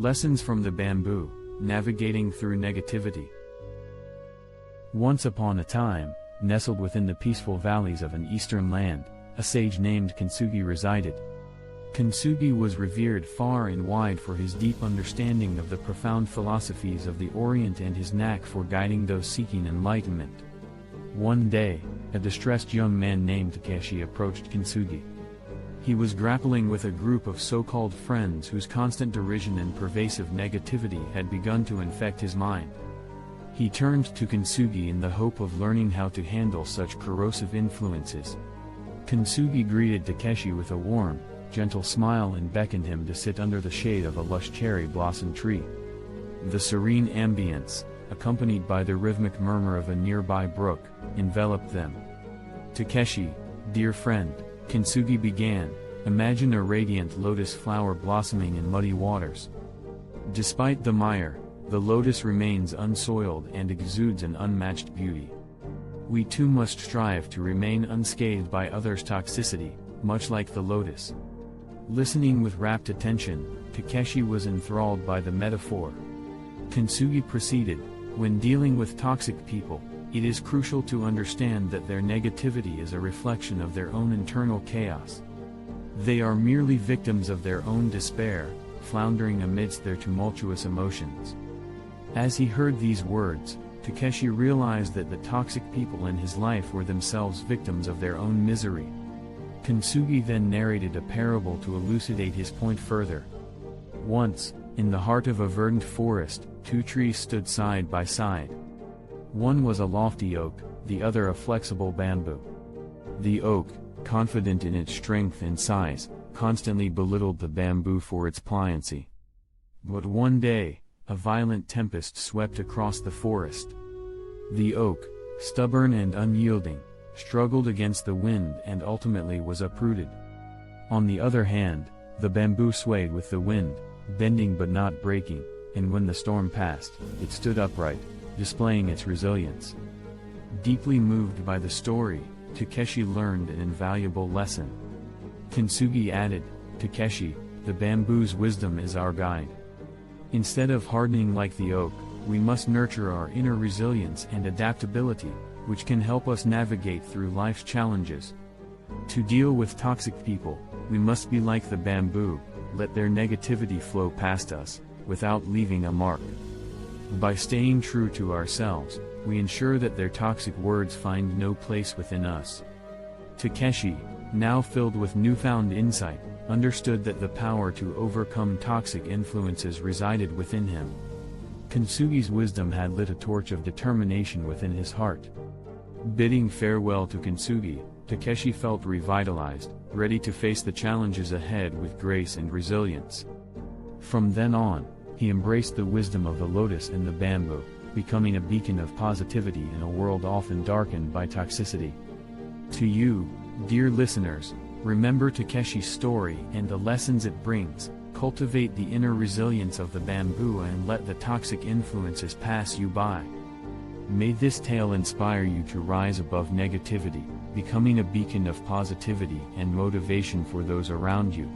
Lessons from the Bamboo, Navigating Through Negativity. Once upon a time, nestled within the peaceful valleys of an eastern land, a sage named Kinsugi resided. Kinsugi was revered far and wide for his deep understanding of the profound philosophies of the Orient and his knack for guiding those seeking enlightenment. One day, a distressed young man named Takeshi approached Kinsugi. He was grappling with a group of so-called friends whose constant derision and pervasive negativity had begun to infect his mind. He turned to Kinsugi in the hope of learning how to handle such corrosive influences. Kinsugi greeted Takeshi with a warm, gentle smile and beckoned him to sit under the shade of a lush cherry blossom tree. The serene ambience, accompanied by the rhythmic murmur of a nearby brook, enveloped them. "Takeshi, dear friend," Kinsugi began, "imagine a radiant lotus flower blossoming in muddy waters. Despite the mire, the lotus remains unsoiled and exudes an unmatched beauty. We too must strive to remain unscathed by others' toxicity, much like the lotus." Listening with rapt attention, Takeshi was enthralled by the metaphor. Kinsugi proceeded, "When dealing with toxic people, it is crucial to understand that their negativity is a reflection of their own internal chaos. They are merely victims of their own despair, floundering amidst their tumultuous emotions." As he heard these words, Takeshi realized that the toxic people in his life were themselves victims of their own misery. Kinsugi then narrated a parable to elucidate his point further. Once, in the heart of a verdant forest, two trees stood side by side. One was a lofty oak, the other a flexible bamboo. The oak, confident in its strength and size, constantly belittled the bamboo for its pliancy. But one day, a violent tempest swept across the forest. The oak, stubborn and unyielding, struggled against the wind and ultimately was uprooted. On the other hand, the bamboo swayed with the wind, bending but not breaking, and when the storm passed, it stood upright, displaying its resilience. Deeply moved by the story, Takeshi learned an invaluable lesson. Kinsugi added, "Takeshi, the bamboo's wisdom is our guide. Instead of hardening like the oak, we must nurture our inner resilience and adaptability, which can help us navigate through life's challenges. To deal with toxic people, we must be like the bamboo, let their negativity flow past us, without leaving a mark. By staying true to ourselves, we ensure that their toxic words find no place within us." Takeshi, now filled with newfound insight, understood that the power to overcome toxic influences resided within him. Kinsugi's wisdom had lit a torch of determination within his heart. Bidding farewell to Kinsugi, Takeshi felt revitalized, ready to face the challenges ahead with grace and resilience. From then on, he embraced the wisdom of the lotus and the bamboo, becoming a beacon of positivity in a world often darkened by toxicity. To you, dear listeners, remember Takeshi's story and the lessons it brings. Cultivate the inner resilience of the bamboo and let the toxic influences pass you by. May this tale inspire you to rise above negativity, becoming a beacon of positivity and motivation for those around you.